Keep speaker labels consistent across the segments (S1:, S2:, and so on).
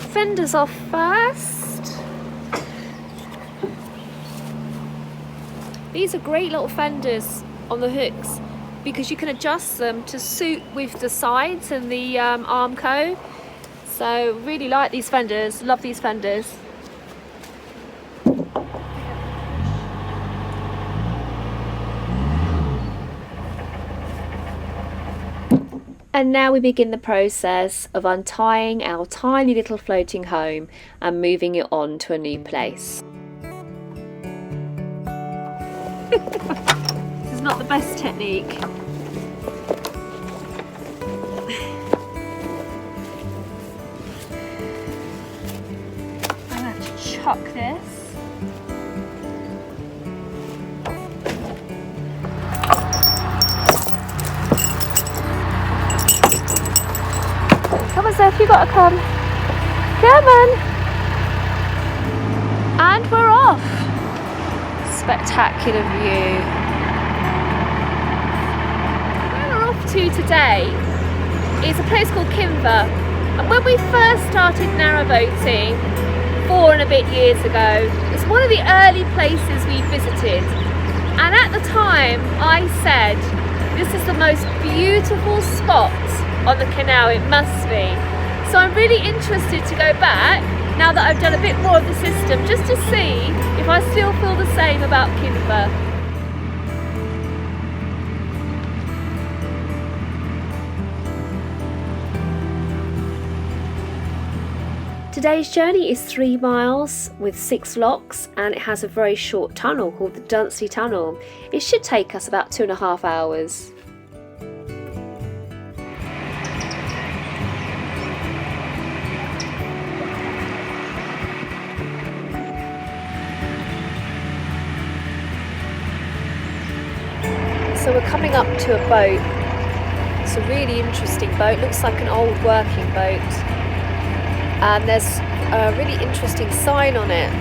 S1: fenders off first. These are great little fenders on the hooks because you can adjust them to suit with the sides and the Armco. So really like these fenders, love these fenders. And now we begin the process of untying our tiny little floating home and moving it on to a new place. This is not the best technique. I'm going to have to chuck this. Come on, Seth, you gotta come. Come on. And we're off. Spectacular view. Where we're off to today is a place called Kimber. And when we first started narrowboating 4 and a bit years ago, it's one of the early places we visited. And at the time I said, this is the most beautiful spot on the canal, it must be. So I'm really interested to go back now that I've done a bit more of the system, just to see if I still feel the same about Kimber. Today's journey is 3 miles with 6 locks, and it has a very short tunnel called the Dunstey Tunnel. It should take us about 2.5 hours. So we're coming up to a boat. It's a really interesting boat, looks like an old working boat. And there's a really interesting sign on it.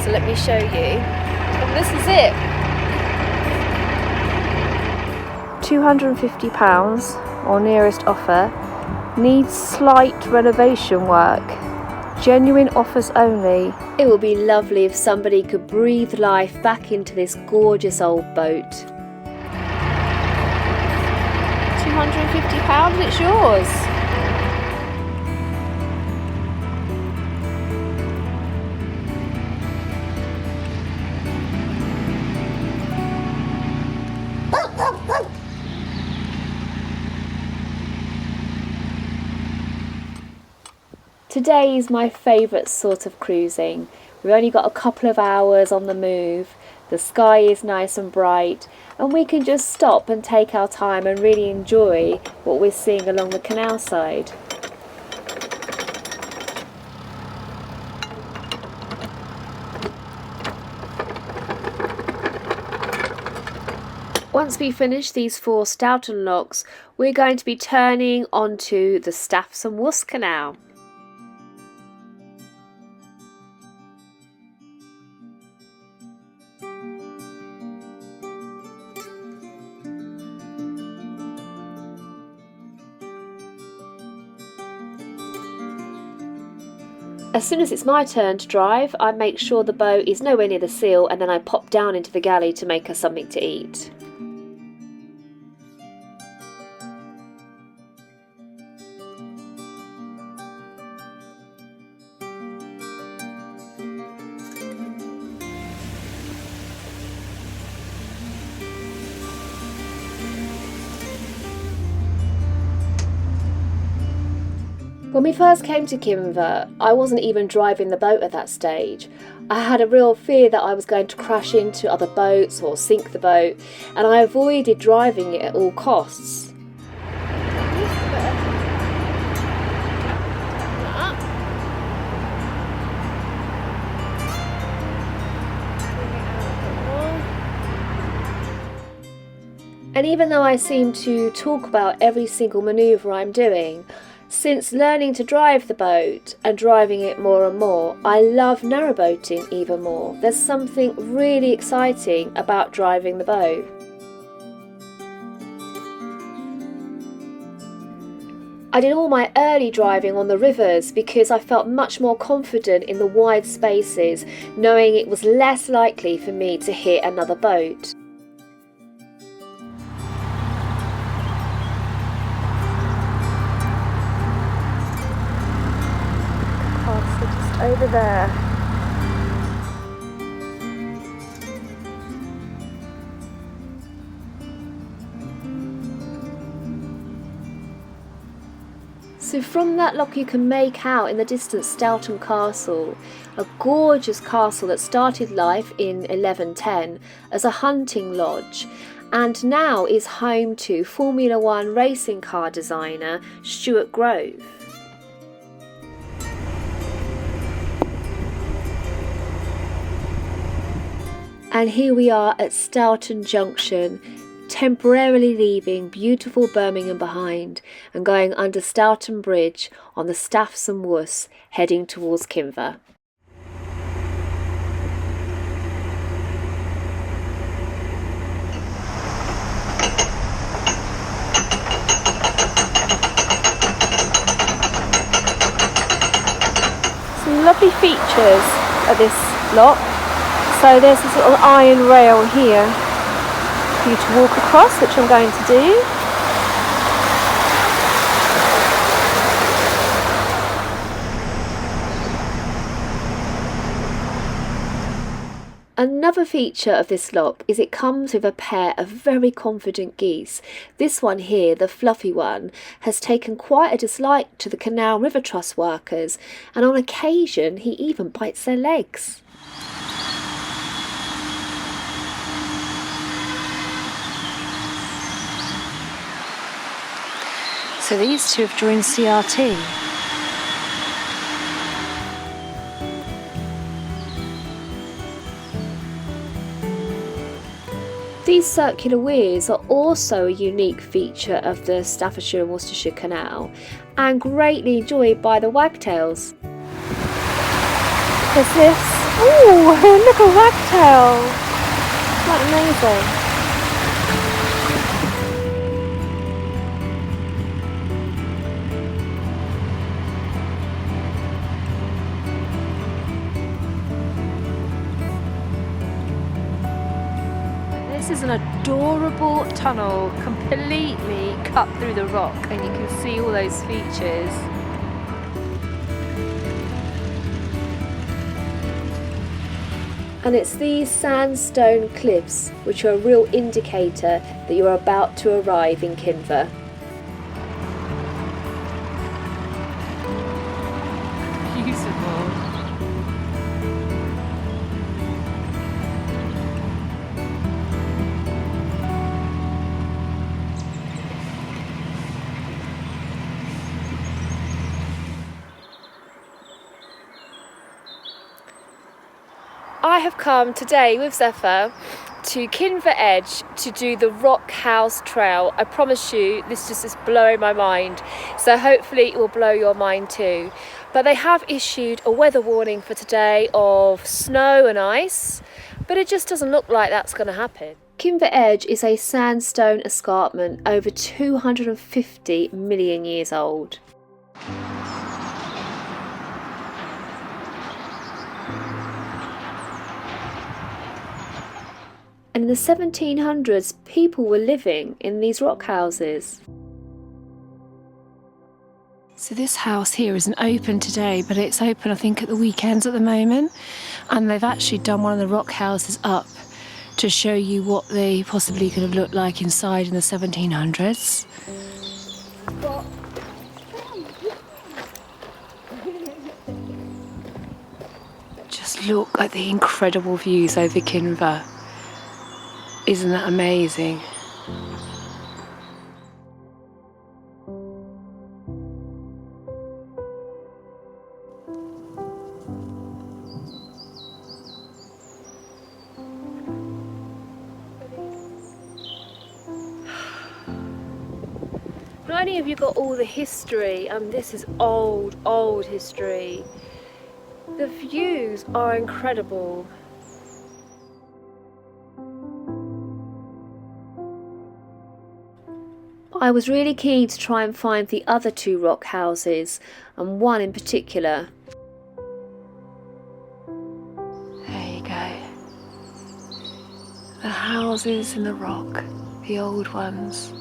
S1: So let me show you. And this is it. £250 or nearest offer. Needs slight renovation work. Genuine offers only. It would be lovely if somebody could breathe life back into this gorgeous old boat. £250, it's yours. Today is my favourite sort of cruising. We've only got a couple of hours on the move, the sky is nice and bright, and we can just stop and take our time and really enjoy what we're seeing along the canal side. Once we finish these 4 Stelton locks, we're going to be turning onto the Staffs and Worcester Canal. As soon as it's my turn to drive, I make sure the boat is nowhere near the seal, and then I pop down into the galley to make us something to eat. When we first came to Kimber, I wasn't even driving the boat at that stage. I had a real fear that I was going to crash into other boats or sink the boat, and I avoided driving it at all costs. And even though I seem to talk about every single manoeuvre I'm doing, since learning to drive the boat and driving it more and more, I love narrowboating even more. There's something really exciting about driving the boat. I did all my early driving on the rivers because I felt much more confident in the wide spaces, knowing it was less likely for me to hit another boat. Castle just over there. So from that lock you can make out in the distance Stelton Castle, a gorgeous castle that started life in 1110 as a hunting lodge and now is home to Formula One racing car designer Stuart Grove. And here we are at Stelton Junction, temporarily leaving beautiful Birmingham behind and going under Stelton Bridge on the Staffs and Worcester, heading towards Kimber. Some lovely features of this lock. So there's this little iron rail here for you to walk across, which I'm going to do. Another feature of this lock is it comes with a pair of very confident geese. This one here, the fluffy one, has taken quite a dislike to the Canal River Trust workers, and on occasion he even bites their legs.
S2: So these two have joined CRT.
S1: These circular weirs are also a unique feature of the Staffordshire and Worcestershire Canal and greatly enjoyed by the wagtails. There's this, ooh, look a wagtail! Quite amazing.
S2: This is an adorable tunnel, completely cut through the rock, and you can see all those features.
S1: And it's these sandstone cliffs which are a real indicator that you're about to arrive in Kimber.
S2: Beautiful.
S1: I have come today with Zephyr to Kimber Edge to do the Rock House Trail. I promise you this just is blowing my mind, so hopefully it will blow your mind too. But they have issued a weather warning for today of snow and ice, but it just doesn't look like that's going to happen. Kimber Edge is a sandstone escarpment over 250 million years old. And in the 1700s, people were living in these rock houses.
S2: So this house here isn't open today, but it's open I think at the weekends at the moment. And they've actually done one of the rock houses up to show you what they possibly could have looked like inside in the 1700s. Just look at the incredible views over Kimber. Isn't that amazing?
S1: Not only have you got all the history, this is old history, the views are incredible. I was really keen to try and find the other two rock houses, and one in particular.
S2: There you go. The houses in the rock, the old ones.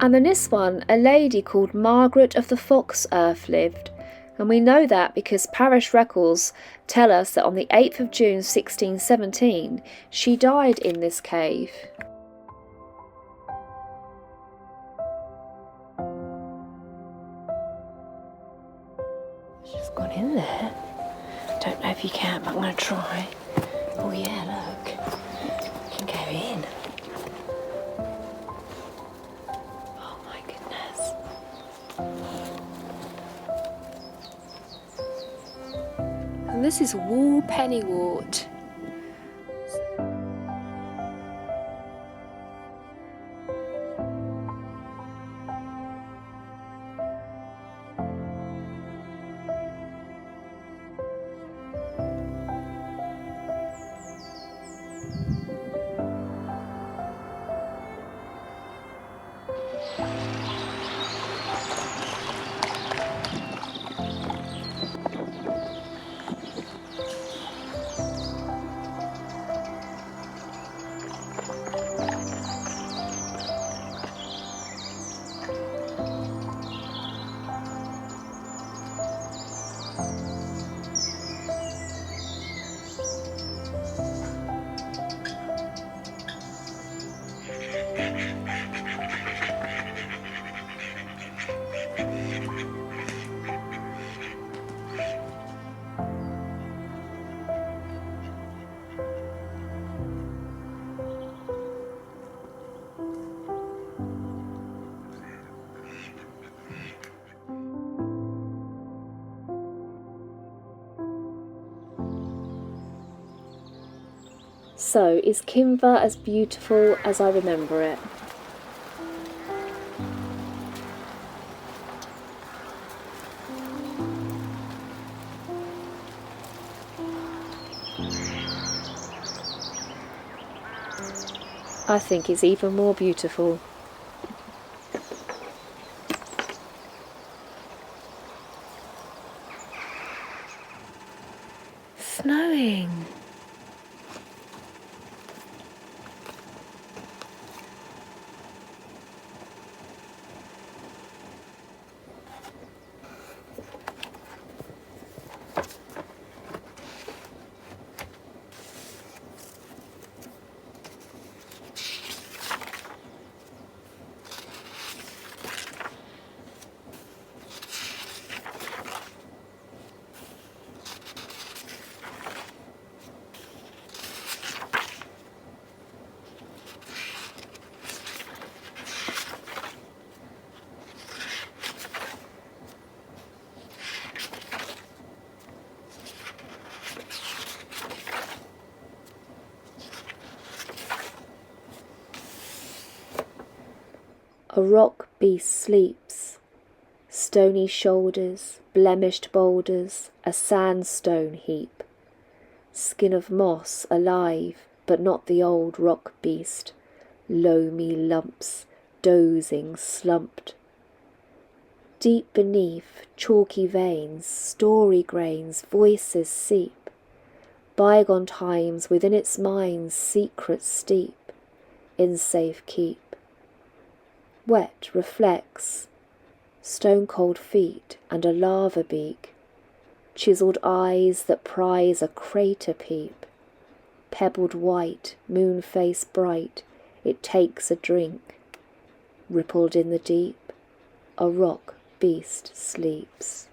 S1: And in this one, a lady called Margaret of the Fox Earth lived, and we know that because parish records tell us that on the 8th of June 1617 she died in this cave.
S2: She's gone in there. Don't know if you can, but I'm going to try. Oh yeah, look. You can go in. Oh my goodness. And this is Wall Pennywort.
S1: So, is Kimber as beautiful as I remember it? I think it's even more beautiful.
S2: Snowing.
S1: A rock beast sleeps, stony shoulders, blemished boulders, a sandstone heap, skin of moss alive, but not the old rock beast, loamy lumps, dozing, slumped. Deep beneath, chalky veins, story grains, voices seep, bygone times within its mind's secrets steep, in safe keep. Wet reflects, stone-cold feet and a lava beak, chiselled eyes that prize a crater peep, pebbled white, moon face bright, it takes a drink, rippled in the deep, a rock beast sleeps.